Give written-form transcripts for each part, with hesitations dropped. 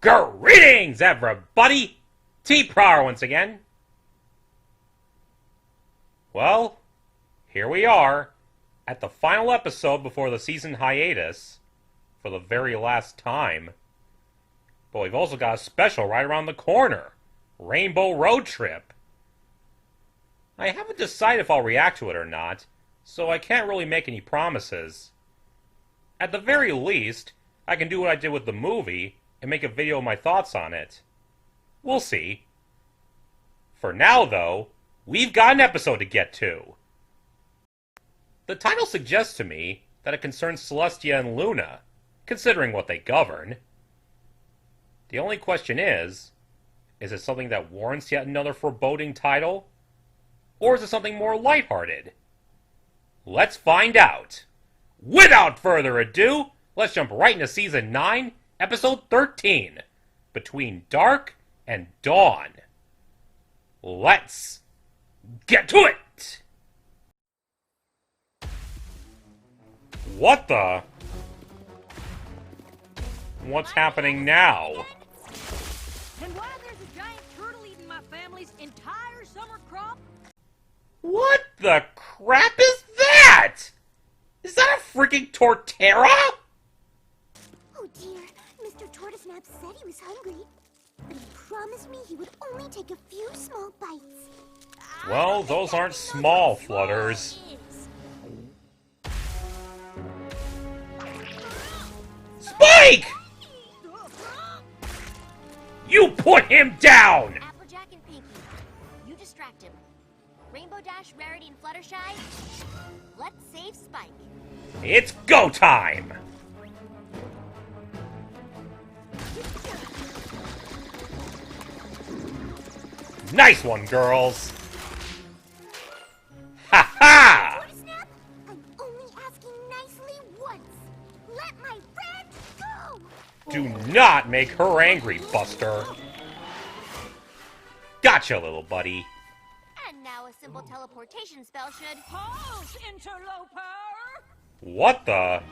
Greetings, everybody! T-Prower once again. Well, here we are, at the final episode before the season hiatus, for the very last time. But we've also got a special right around the corner, Rainbow Road Trip. I haven't decided if I'll react to it or not, so I can't really make any promises. At the very least, I can do what I did with the movie, and make a video of my thoughts on it. We'll see. For now, though, we've got an episode to get to. The title suggests to me that it concerns Celestia and Luna, considering what they govern. The only question is it something that warrants yet another foreboding title? Or is it something more lighthearted? Let's find out. Without further ado, let's jump right into Season 9, Episode 13, Between Dark and Dawn. Let's get to it! What the? What's happening now? And why there's a giant turtle eating my family's entire summer crop? What the crap is that? Is that a freaking tortera? Oh dear, Mr. Tortoisnap said he was hungry, but he promised me he would only take a few small bites. Well, those aren't small, Flutters. Spike! You put him down! Applejack and Pinky, you distract him. Rainbow Dash, Rarity, and Fluttershy, let's save Spike. It's go time! Nice one, girls! Ha ha! Tortoisnap, I'm only asking nicely once. Let my friend go! Do not make her angry, Buster. Gotcha, little buddy. And now a simple teleportation spell should... Pause, interloper! What the?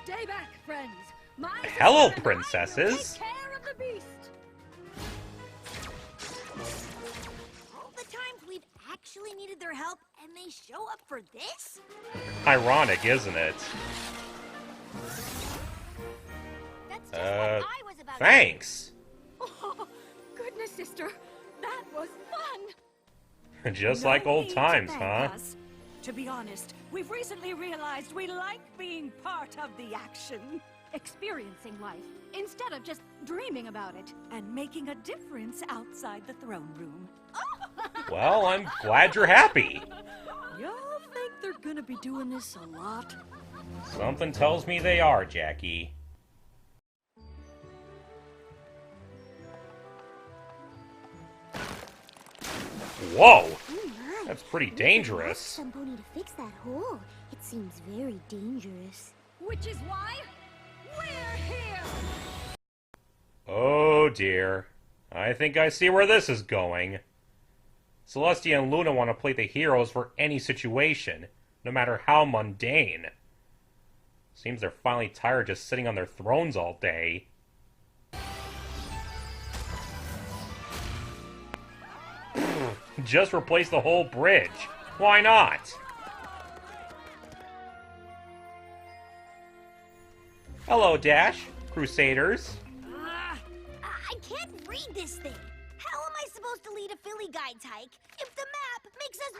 Stay back, friends. My Hello, sister and I will princesses. take care of the beast. All the times we've actually needed their help, and they show up for this? Ironic, isn't it? That's just what I was about to Thanks. Oh, goodness, sister. That was fun. Just No like old need to times, thank huh? us. To be honest, we've recently realized we like being part of the action. Experiencing life, instead of just dreaming about it. And making a difference outside the throne room. Well, I'm glad you're happy. Y'all think they're gonna be doing this a lot? Something tells me they are, Jackie. Whoa! Oh my. That's pretty We could dangerous. ask somebody to fix that hole. It seems very dangerous. Which is why we're here! Oh dear. I think I see where this is going. Celestia and Luna want to play the heroes for any situation, no matter how mundane. Seems they're finally tired just sitting on their thrones all day. Just replace the whole bridge. Why not? Hello, Dash. Crusaders. I can't read this thing. How am I supposed to lead a Philly Guides hike if the map makes us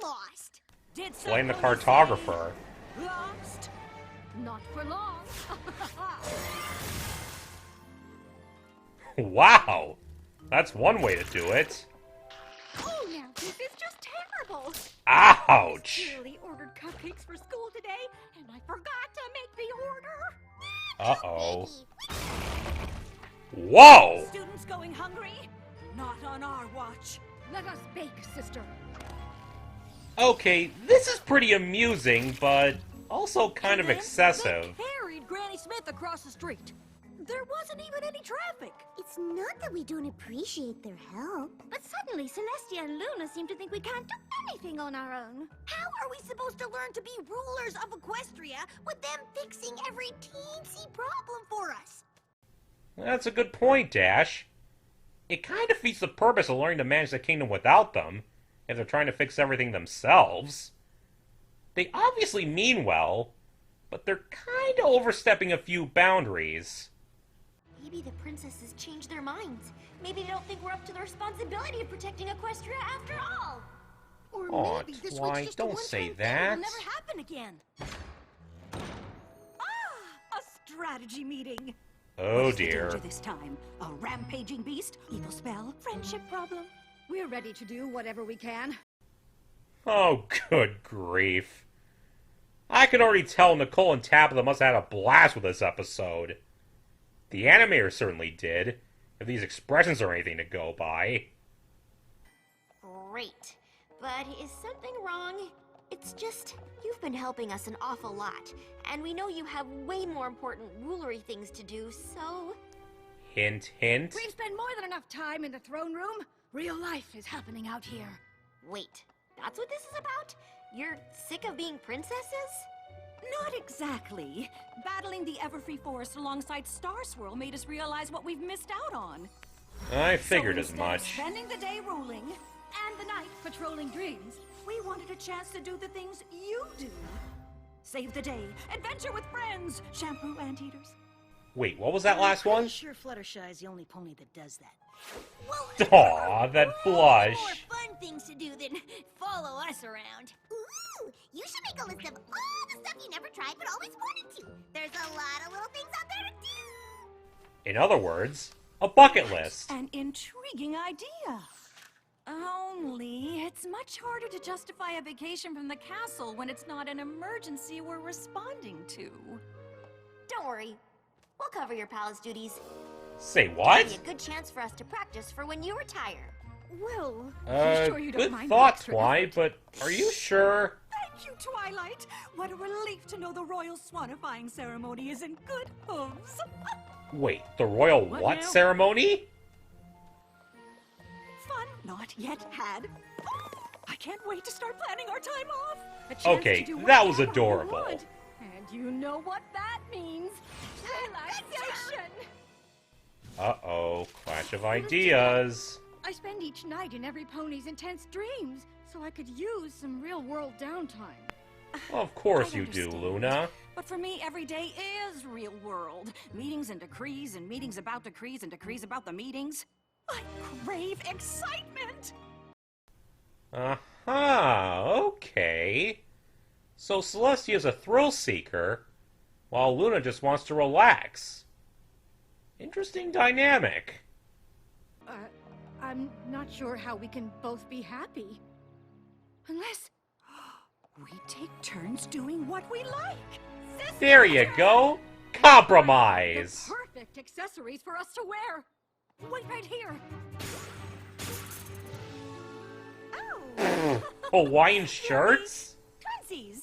more lost? Did Blame the someone cartographer. say lost? Not for long. Wow. That's one way to do it. Oh, now this is just terrible. Ouch. Clearly ordered cupcakes for school today, and I forgot to make the order. Uh-oh. Whoa! Students going hungry? Not on our watch. Let us bake, sister. Okay, this is pretty amusing, but also kind of And then excessive. They carried Granny Smith across the street. There wasn't even any traffic. It's not that we don't appreciate their help. But suddenly, Celestia and Luna seem to think we can't do anything on our own. How are we supposed to learn to be rulers of Equestria with them fixing every teensy problem for us? That's a good point, Dash. It kind of defeats the purpose of learning to manage the kingdom without them, if they're trying to fix everything themselves. They obviously mean well, but they're kind of overstepping a few boundaries. Maybe the princesses changed their minds. Maybe they don't think we're up to the responsibility of protecting Equestria after all. Or Aw, maybe this was Twilight, just don't a say one-time thing that. that'll never happen again. A strategy meeting. Oh What is the dear. danger this time? A rampaging beast? Evil spell? Friendship problem? We're ready to do whatever we can. Oh, good grief. I can already tell Nicole and Tabitha must have had a blast with this episode. The animator certainly did, if these expressions are anything to go by. Great. But is something wrong? It's just, you've been helping us an awful lot, and we know you have way more important rulery things to do, so... Hint, hint. We've spent more than enough time in the throne room. Real life is happening out here. Wait, that's what this is about? You're sick of being princesses? Not exactly. Battling the Everfree Forest alongside Star Swirl made us realize what we've missed out on. I figured So as instead of much. spending the day ruling and the night patrolling dreams, we wanted a chance to do the things you do. Save the day, adventure with friends, shampoo anteaters. Wait, what was that last one? I'm sure Fluttershy is the only pony that does that. Well, Aw, that more blush. fun things to do than follow us around. Ooh, you should make a list of all the stuff you never tried but always wanted to. There's a lot of little things out there to do. In other words, a bucket list. An intriguing idea. Only it's much harder to justify a vacation from the castle when it's not an emergency we're responding to. Don't worry. We'll cover your palace duties. Say It'll what? be a good chance for us to practice for when you retire. Well, you sure you don't Good mind thought, the extra Twi, effort? but are you sure? Thank you, Twilight. What a relief to know the royal swanifying ceremony is in good hooves. Wait, the royal What what now? ceremony? Fun not yet had. I can't wait to start planning our time off. A chance Okay, to do that was whatever we adorable. want. And you know what that means. Relaxation. Uh-oh, clash of ideas. I spend each night in every pony's intense dreams, so I could use some real-world downtime. Of course I you do, understand. Luna. But for me, every day is real world. Meetings and decrees about decrees and decrees about the meetings. I crave excitement! Okay. So Celestia's a thrill seeker, while Luna just wants to relax. Interesting dynamic. I'm not sure how we can both be happy. Unless... We take turns doing what we like. There you go. the Compromise. perfect accessories for us to wear. Wait right here. Oh! Hawaiian shirts? Twinsies!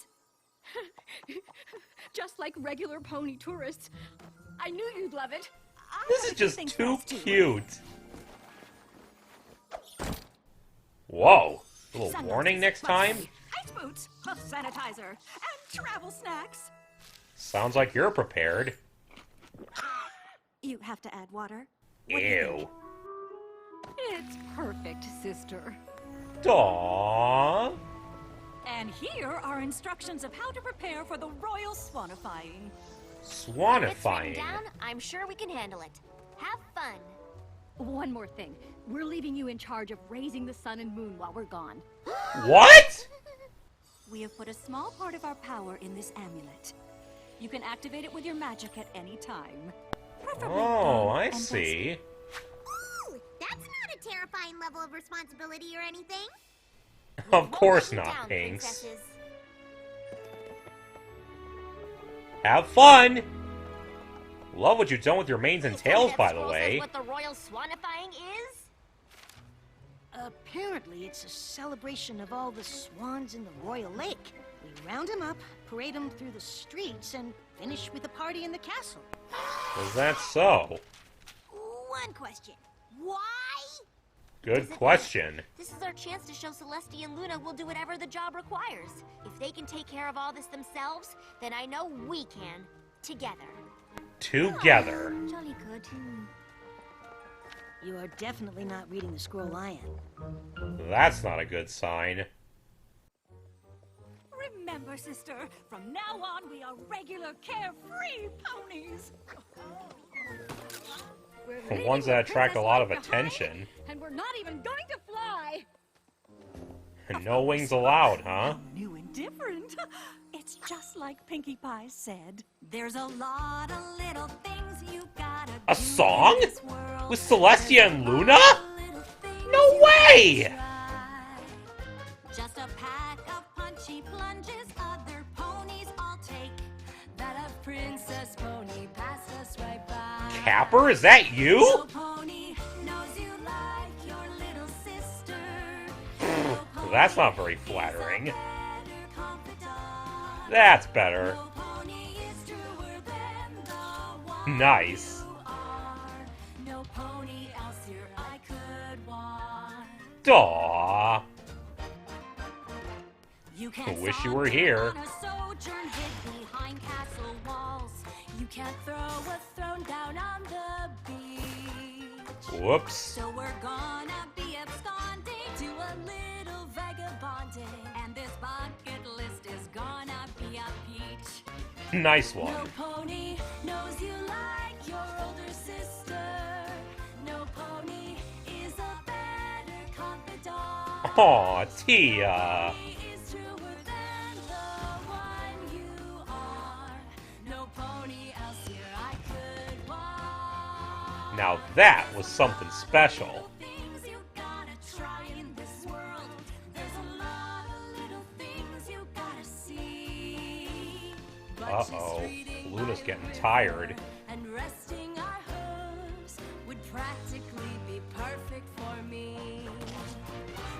Just like regular pony tourists. I knew you'd love it. I This got is a few just things too fast, too. cute. Whoa. A little Sunglasses, warning next time? Ice boots, a sanitizer, and travel snacks. Sounds like you're prepared. You have to add water. What do you Ew. think? It's perfect, sister. Aww. And here are instructions of how to prepare for the royal swanifying. If it's written Swanifying. down, I'm sure we can handle it. Have fun. One more thing. We're leaving you in charge of raising the sun and moon while we're gone. What? We have put a small part of our power in this amulet. You can activate it with your magic at any time. Preferably Oh, dawn I and dusk. see. Ooh, that's not a terrifying level of responsibility or anything. Of course Won't let you not, down, Pinks. princesses. Have fun! Love what you've done with your manes and Please tell me tails, that by the scroll says way. what the royal swanifying is? Apparently, it's a celebration of all the swans in the royal lake. We round them up, parade them through the streets, and finish with a party in the castle. Is that so? One question. Why? Good question. This is our chance to show Celestia and Luna we'll do whatever the job requires. If they can take care of all this themselves, then I know we can. Together. together. Jolly good. You are definitely not reading the scroll iron. That's not a good sign. Remember, sister, from now on we are regular carefree ponies. We're The leaving ones the that attract a lot of princess behind, attention. and we're not even going to fly. No wings allowed, huh? New and different. It's just like Pinkie Pie said. There's a lot of little things you gotta A do song? in this world. With Celestia and Luna? Little things No you way! gotta try. Just a pack of punchy plunges, other ponies all take. That a princess pony passed us right by. Capper, is that you? No pony knows you like your little sister. No pony That's not very is a flattering. better confidant. That's better. No pony is truer than the one Nice. you are. No pony else here I could want. Aw. You can't Wish you saunter were here. on a sojourn hid behind castle walls. You can't throw a throne down on the beach. Whoops. So we're gonna be absconding to a little vagabonding. And this bucket list is gonna be a peach. Nice No one. pony knows you like your older sister. No pony is a better confidant. Aw, Tia. Pony is truer than the one you are. No pony else here I could want. Now that was something special. Things you gotta try in this world. There's a lot of little things you gotta see. But just Uh-oh. reading Luna's my getting river tired. And resting our hooves would practically be perfect for me.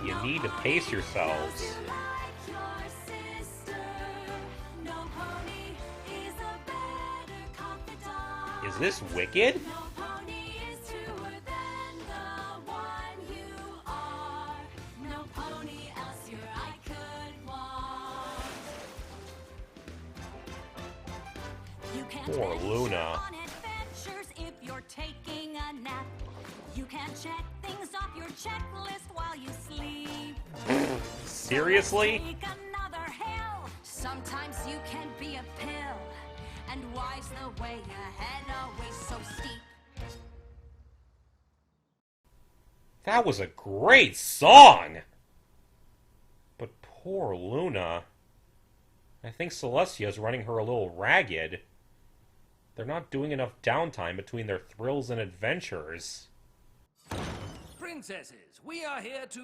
You need to pace yourselves. Knows you like your sister. No pony is a better confidant. Is this wicked? No pony is truer than the one you are. No pony else here I could want. You can't Poor venture Luna. on adventures if you're taking a nap. You can't check things off your checklist while you sleep. Seriously? So let's take another hill. Sometimes you can be a pill. And why's the way ahead always so steep? That was a great song! But poor Luna. I think Celestia's running her a little ragged. They're not doing enough downtime between their thrills and adventures. Princesses, we are here to...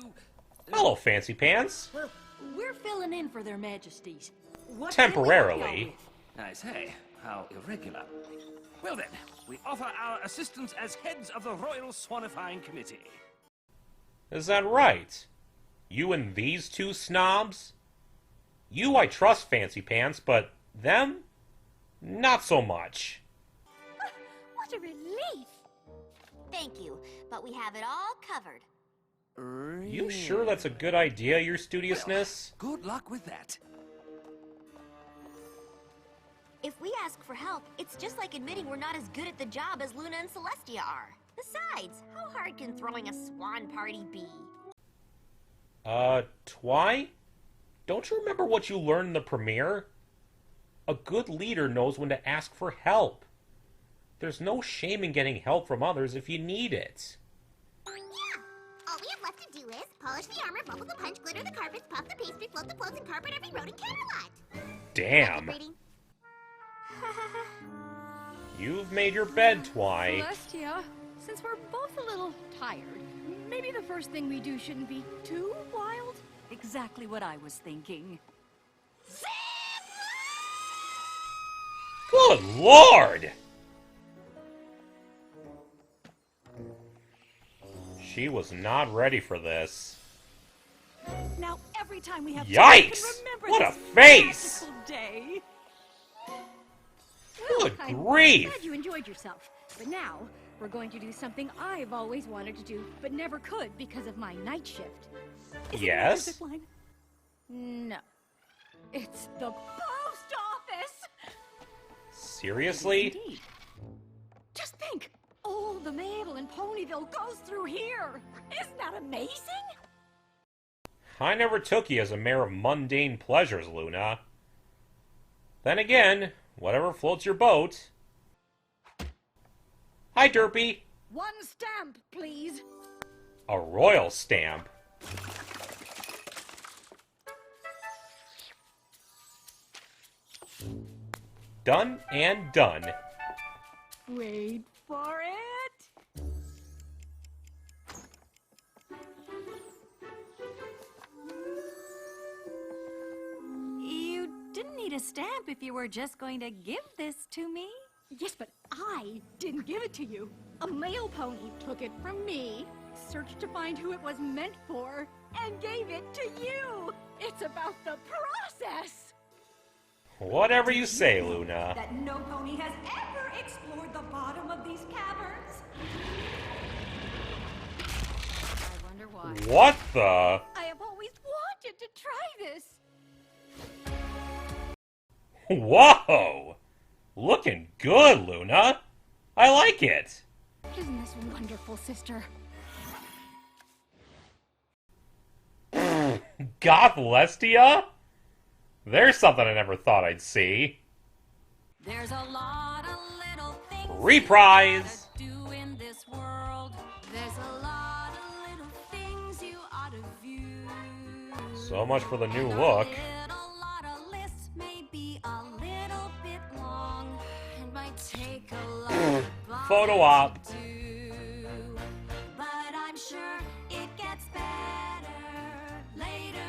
Hello, Fancy Pants. Well, we're filling in for their majesties. What Temporarily. I say, how irregular. Well then, we offer our assistance as heads of the Royal Swanifying Committee. Is that right? You and these two snobs? You I trust, Fancy Pants, but them? Not so much. What a relief! Thank you, but we have it all covered. You sure that's a good idea, your studiousness? Good luck with that. If we ask for help, it's just like admitting we're not as good at the job as Luna and Celestia are. Besides, how hard can throwing a swan party be? Twy? Don't you remember what you learned in the premiere? A good leader knows when to ask for help. There's no shame in getting help from others if you need it. Yeah! All we have left to do is polish the armor, bubble the punch, glitter the carpets, puff the pastry, float the floats, and carpet every road in Camelot! Damn. Reading. You've made your bed, Twy. Celestia, since we're both a little tired, maybe the first thing we do shouldn't be too wild? Exactly what I was thinking. Good Lord! She was not ready for this. Now every time we have Yikes! time, we can remember What a this face! magical day. Good I'm grief! glad you enjoyed yourself. But now, we're going to do something I've always wanted to do, but never could because of my night shift. Is it Yes? another zip line? No. It's the Post office! Seriously? Indeed. All the mail in Ponyville goes through here. Isn't that amazing? I never took you as a mare of mundane pleasures, Luna. Then again, whatever floats your boat. Hi, Derpy. One stamp, please. A royal stamp. Done and done. Wait for it. You didn't need a stamp if you were just going to give this to me. Yes, but I didn't give it to you. A mail pony took it from me, searched to find who it was meant for, and gave it to you. It's about the process. Whatever you say, Luna. That no pony has ever explored the bottom of these caverns. I wonder why. What the? I have always wanted to try this. Whoa! Looking good, Luna. I like it. Isn't this wonderful, sister? Celestia? There's something I never thought I'd see. There's a lot of little things Reprise! you gotta do in this world. There's a lot of little things you ought to view. So much for the new look. A lot of lists may be a little bit long and might take a lot of Photo op. to do. But I'm sure it gets better later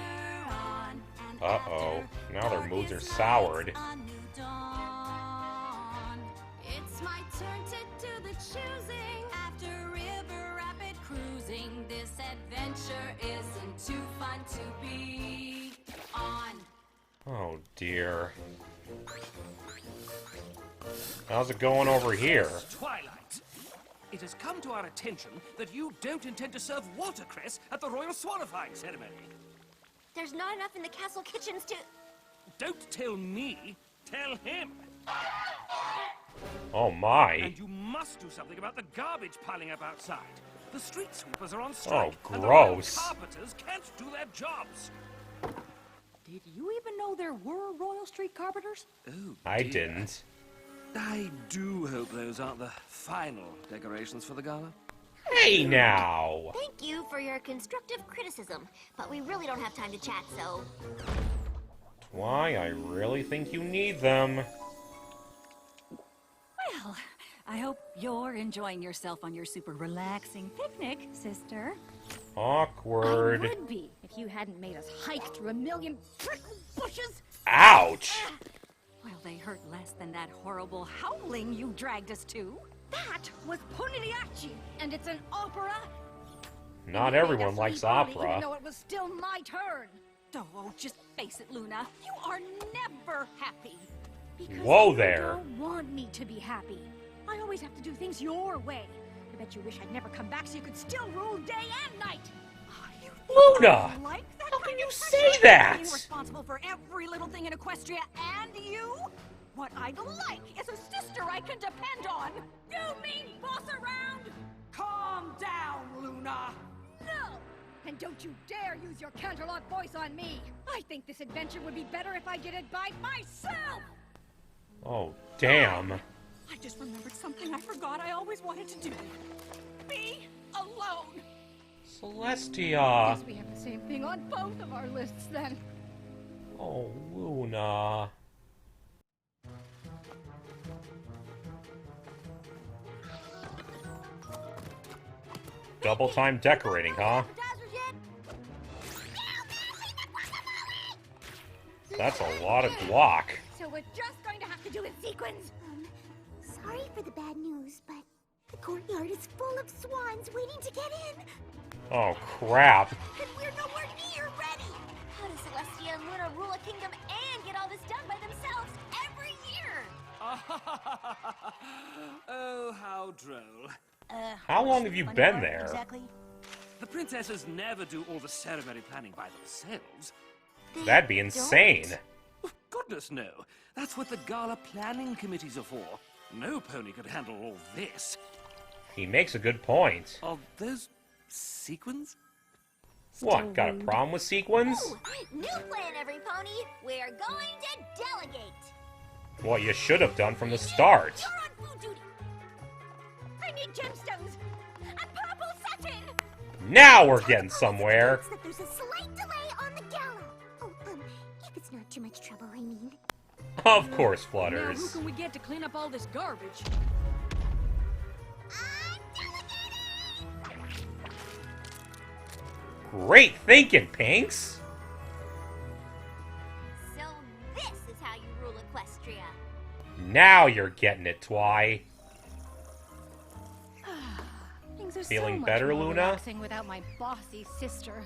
on. And Uh-oh. after Now their dark moods are is soured. light, a new dawn. It's my turn to do the choosing. After river rapid cruising, this adventure isn't too fun to be on. Oh, dear. How's it going over here? Twilight. It has come to our attention that you don't intend to serve watercress at the royal swanifying ceremony. There's not enough in the castle kitchens to... Don't tell me, tell him. Oh, my. And you must do something about the garbage piling up outside. The street sweepers are on strike. Oh, And the royal gross. carpenters can't do their jobs. Did you even know there were Royal Street Carpenters? Oh, I dear. didn't. I do hope those aren't the final decorations for the gala. Hey, now! Thank you for your constructive criticism, but we really don't have time to chat, so... Why, I really think you need them. Well, I hope you're enjoying yourself on your super relaxing picnic, sister. Awkward. I would be if you hadn't made us hike through a million prickle bushes. Ouch! Well, they hurt less than that horrible howling you dragged us to. That was Ponigliacci, and it's an opera. Not You made everyone us likes leave early, opera. Even though it was still my turn. Oh, just face it, Luna. You are never happy. Because Whoa you there. don't want me to be happy. I always have to do things your way. I bet you wish I'd never come back so you could still rule day and night. Luna! Like that How kind can of you pressure? say that? Being responsible for every little thing in Equestria and you? What I'd like is a sister I can depend on. You mean boss around? Calm down, Luna. No! And don't you dare use your Canterlot voice on me! I think this adventure would be better if I did it by myself! Oh, damn. I just remembered something I forgot I always wanted to do. Be alone. Celestia. Guess we have the same thing on both of our lists then. Oh, Luna. Double time decorating, huh? That's a lot of guac. So we're just going to have to do it sequins. Sorry for the bad news, but the courtyard is full of swans waiting to get in. Oh, crap. And we're nowhere near ready. How does Celestia and Luna rule a kingdom and get all this done by themselves every year? Oh, how droll. How long have you been there? Exactly. The princesses never do all the ceremony planning by themselves. That'd be insane. Oh, goodness, no. That's what the gala planning committees are for. No pony could handle all this. He makes a good point. Are those sequins? What, got a problem with sequins? Ooh, new plan, every pony. We're going to delegate. What you should have done from the start. You're on food duty. I need gemstones and purple satin. Now we're getting somewhere. That there's a slight delay on the gala. Oh, if it's not too much trouble, I mean. Of course, Now who Flutters. can we get to clean up all this garbage? I'm delegating! Great thinking, Pinks. So this is how you rule Equestria. Now you're getting it, Twy. Things are Feeling so much better, more Luna? relaxing without my bossy sister.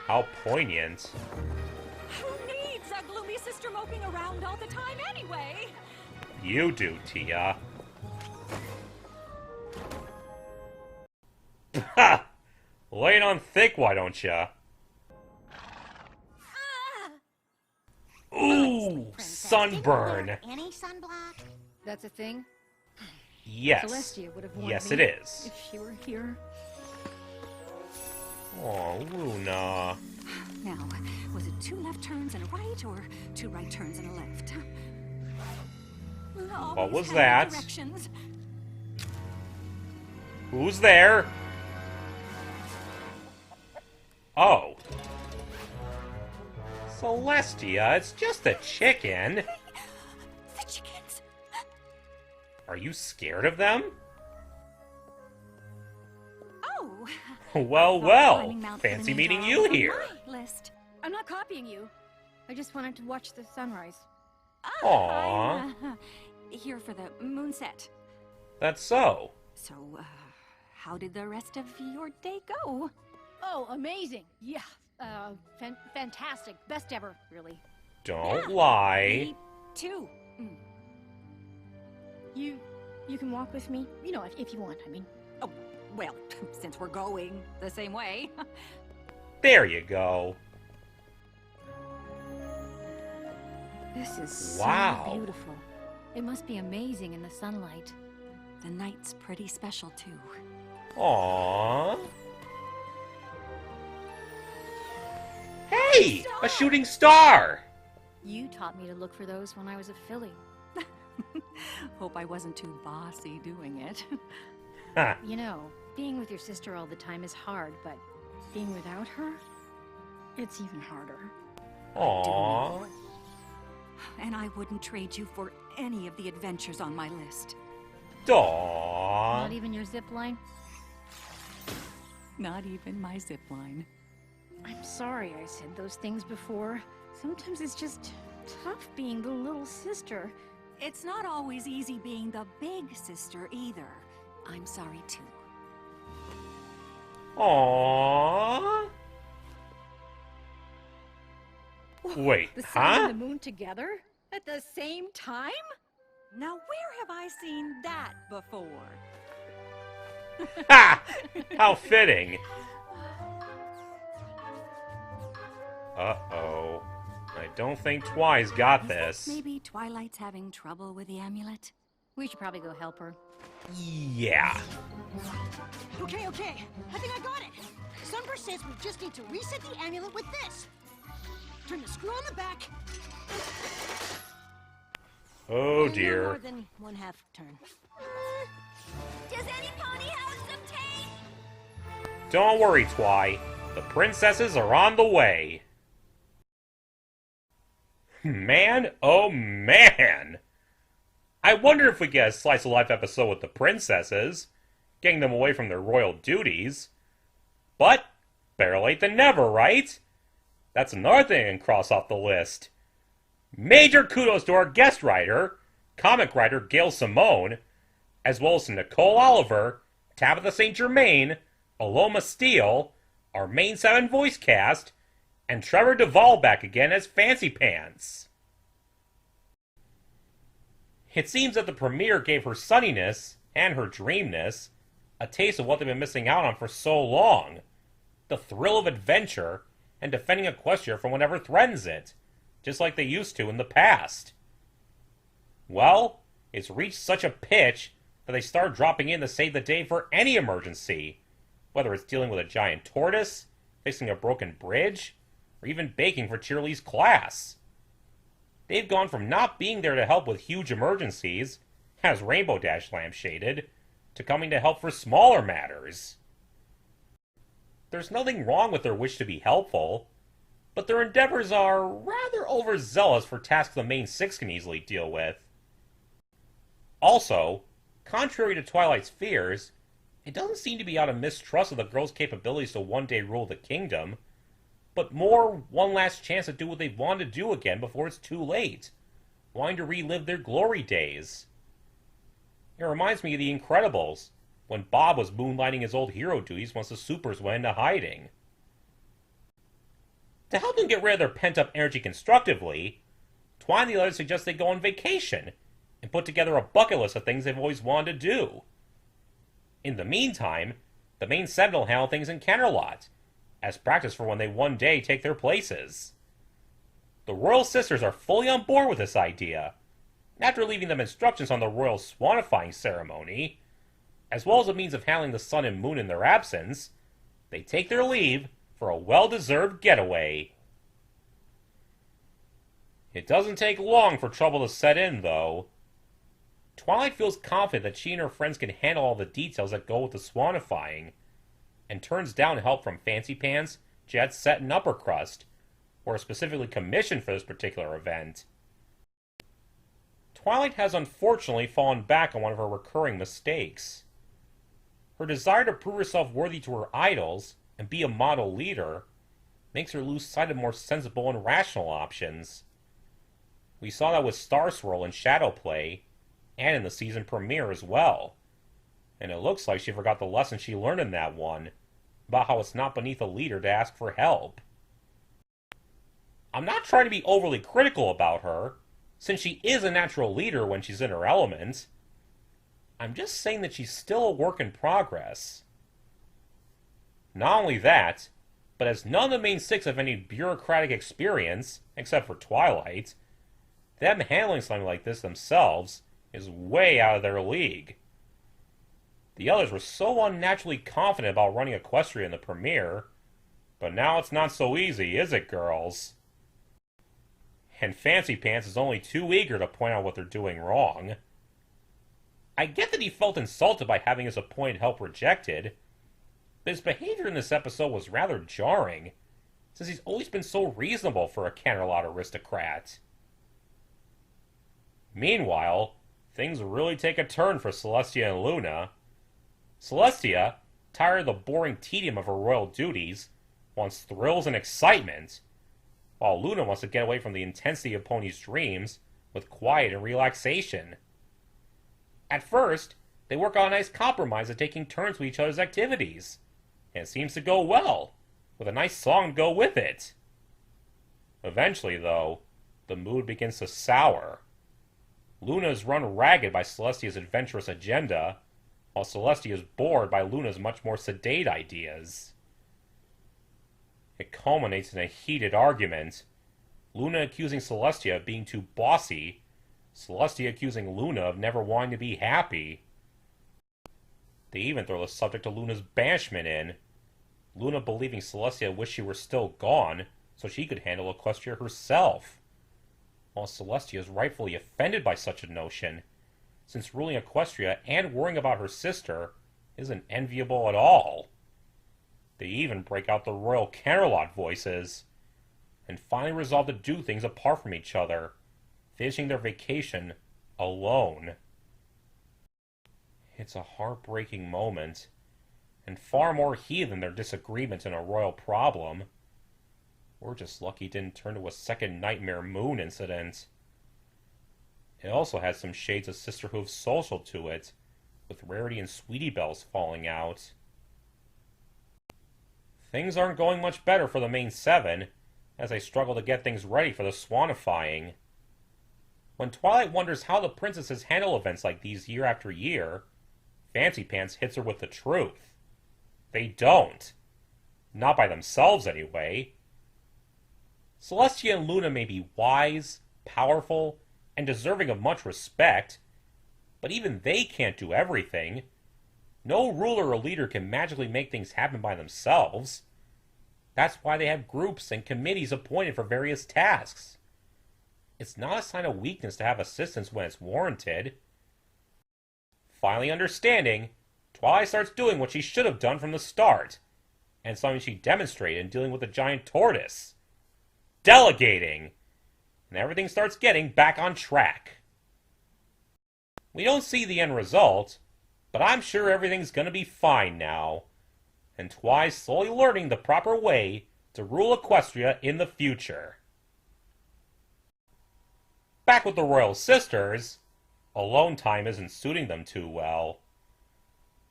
How poignant. Who needs a gloomy sister moping around all the time anyway? You do, Tia. Ha! Lay it on thick, why don't ya? Ooh, sunburn. Any sunblock? That's a thing? Yes. Celestia would have warned Yes, me it is. if she were here. Oh, Luna. Now, was it 2 left turns and a right, or 2 right turns and a left? Luna always was had that? Directions. Who's there? Oh. Celestia, it's just a chicken. The chickens. Are you scared of them? Oh. Well, Thought well. climbing Mount Fancy Kilimanjaro meeting you was on here. my list. I'm not copying you. I just wanted to watch the sunrise. Aw. I'm here for the moonset. That's so. So, how did the rest of your day go? Oh, amazing! Yeah, fantastic, best ever, really. Don't lie. Me too. You can walk with me. You know, if you want. I mean, Oh, well, since we're going the same way. There you go. this is Wow. so beautiful. It must be amazing in the sunlight. The night's pretty special too. Aww. Hey! A shooting star! You taught me to look for those when I was a filly. Hope I wasn't too bossy doing it. Huh. You know, being with your sister all the time is hard, but being without her, it's even harder. Aww. And I wouldn't trade you for any of the adventures on my list. Aww. Not even your zip line? Not even my zip line. I'm sorry I said those things before. Sometimes it's just tough being the little sister. It's not always easy being the big sister either. I'm sorry too. Aww. Wait, The sun huh? and the moon together? At the same time? Now where have I seen that before? Ha! How fitting. Uh-oh. I don't think Twy's got Is this. it maybe Twilight's having trouble with the amulet? We should probably go help her. Yeah. Okay. I think I got it. Sunburst says we just need to reset the amulet with this. Turn the screw on the back. Oh And no dear. more than 1/2 turn. Does any pony have some tape? Don't worry, Twy. The princesses are on the way. Man, oh man! I wonder if we get a slice of life episode with the princesses, getting them away from their royal duties. But, better late than never, right? That's another thing I can cross off the list. Major kudos to our guest writer, comic writer Gail Simone, as well as to Nicole Oliver, Tabitha St. Germain, Aloma Steele, our main 7 voice cast, and Trevor Duvall back again as Fancy Pants. It seems that the premiere gave her sunniness and her dreamness a taste of what they've been missing out on for so long. The thrill of adventure and defending Equestria from whatever threatens it. just like they used to in the past. Well, it's reached such a pitch that they start dropping in to save the day for any emergency, whether it's dealing with a giant tortoise, fixing a broken bridge, or even baking for Cheerlee's class. They've gone from not being there to help with huge emergencies, as Rainbow Dash lampshaded, to coming to help for smaller matters. There's nothing wrong with their wish to be helpful, but their endeavors are rather overzealous for tasks the main six can easily deal with. Also, contrary to Twilight's fears, it doesn't seem to be out of mistrust of the girls' capabilities to one day rule the kingdom, but more one last chance to do what they want to do again before it's too late, wanting to relive their glory days. It reminds me of The Incredibles, when Bob was moonlighting his old hero duties once the supers went into hiding. To help them get rid of their pent-up energy constructively, Twine and the others suggest they go on vacation and put together a bucket list of things they've always wanted to do. In the meantime, the main seven will handle things in Canterlot, as practice for when they one day take their places. The Royal Sisters are fully on board with this idea, after leaving them instructions on the Royal Swanifying ceremony. As well as a means of handling the sun and moon in their absence, they take their leave for a well-deserved getaway. It doesn't take long for trouble to set in, though. Twilight feels confident that she and her friends can handle all the details that go with the swanifying, and turns down help from Fancy Pants, Jet Set, and Upper Crust, who are specifically commissioned for this particular event. Twilight has unfortunately fallen back on one of her recurring mistakes. Her desire to prove herself worthy to her idols and be a model leader makes her lose sight of more sensible and rational options. We saw that with Star Swirl in Shadow Play, and in the season premiere as well. And it looks like she forgot the lesson she learned in that one, about how it's not beneath a leader to ask for help. I'm not trying to be overly critical about her, since she is a natural leader when she's in her element. I'm just saying that she's still a work in progress. Not only that, but as none of the main six have any bureaucratic experience, except for Twilight, them handling something like this themselves is way out of their league. The others were so unnaturally confident about running Equestria in the premiere, but now it's not so easy, is it, girls? And Fancy Pants is only too eager to point out what they're doing wrong. I get that he felt insulted by having his appointed help rejected, but his behavior in this episode was rather jarring, since he's always been so reasonable for a Canterlot aristocrat. Meanwhile, things really take a turn for Celestia and Luna. Celestia, tired of the boring tedium of her royal duties, wants thrills and excitement, while Luna wants to get away from the intensity of Pony's dreams with quiet and relaxation. At first, they work on a nice compromise of taking turns with each other's activities, and it seems to go well, with a nice song to go with it. Eventually, though, the mood begins to sour. Luna is run ragged by Celestia's adventurous agenda, while Celestia is bored by Luna's much more sedate ideas. It culminates in a heated argument, Luna accusing Celestia of being too bossy, Celestia accusing Luna of never wanting to be happy. They even throw the subject of Luna's banishment in, Luna believing Celestia wished she were still gone so she could handle Equestria herself, while Celestia is rightfully offended by such a notion, since ruling Equestria and worrying about her sister isn't enviable at all. They even break out the royal Canterlot voices, and finally resolve to do things apart from each other, finishing their vacation alone. It's a heartbreaking moment, and far more heated than their disagreement in a royal problem. We're just lucky it didn't turn to a second Nightmare Moon incident. It also has some shades of Sisterhood of Social to it, with Rarity and Sweetie Bells falling out. Things aren't going much better for the main seven, as they struggle to get things ready for the swanifying. When Twilight wonders how the princesses handle events like these year after year, Fancy Pants hits her with the truth. They don't. Not by themselves, anyway. Celestia and Luna may be wise, powerful, and deserving of much respect, but even they can't do everything. No ruler or leader can magically make things happen by themselves. That's why they have groups and committees appointed for various tasks. It's not a sign of weakness to have assistance when it's warranted. Finally understanding, Twilight starts doing what she should have done from the start, and something she demonstrated in dealing with the giant tortoise. Delegating! And everything starts getting back on track. We don't see the end result, but I'm sure everything's gonna be fine now. And Twi's slowly learning the proper way to rule Equestria in the future. Back with the Royal Sisters, alone time isn't suiting them too well.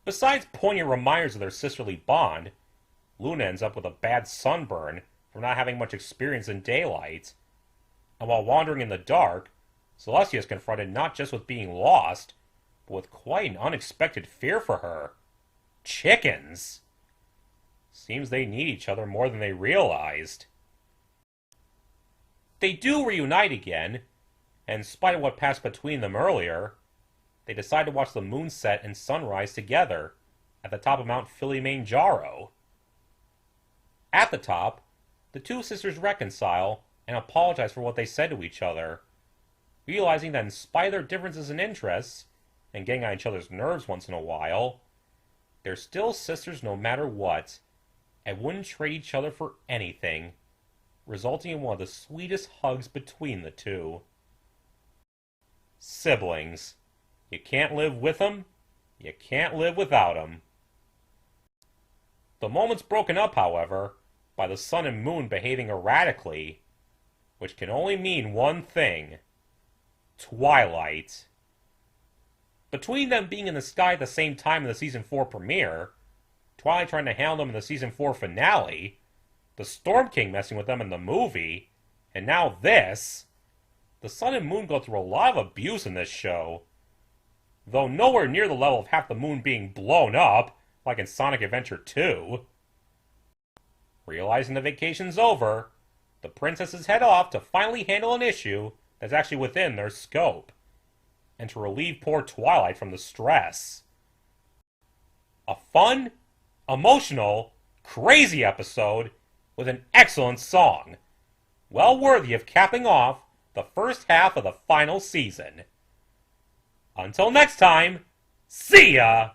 Besides poignant reminders of their sisterly bond, Luna ends up with a bad sunburn from not having much experience in daylight. And while wandering in the dark, Celestia is confronted not just with being lost, but with quite an unexpected fear for her. Chickens! Seems they need each other more than they realized. They do reunite again, and in spite of what passed between them earlier, they decide to watch the moon set and sunrise together at the top of Mount Kilimanjaro. At the top, the two sisters reconcile and apologize for what they said to each other, realizing that in spite of their differences in interests and getting on each other's nerves once in a while, they're still sisters no matter what, and wouldn't trade each other for anything, resulting in one of the sweetest hugs between the two. Siblings. You can't live with them, you can't live without them. The moment's broken up, however, by the sun and moon behaving erratically, which can only mean one thing: Twilight. Between them being in the sky at the same time in the Season 4 premiere, Twilight trying to handle them in the Season 4 finale, the Storm King messing with them in the movie, and now this, the sun and moon go through a lot of abuse in this show. Though nowhere near the level of half the moon being blown up, like in Sonic Adventure 2. Realizing the vacation's over, the princesses head off to finally handle an issue that's actually within their scope, and to relieve poor Twilight from the stress. A fun, emotional, crazy episode with an excellent song, well worthy of capping off the first half of the final season. Until next time, see ya!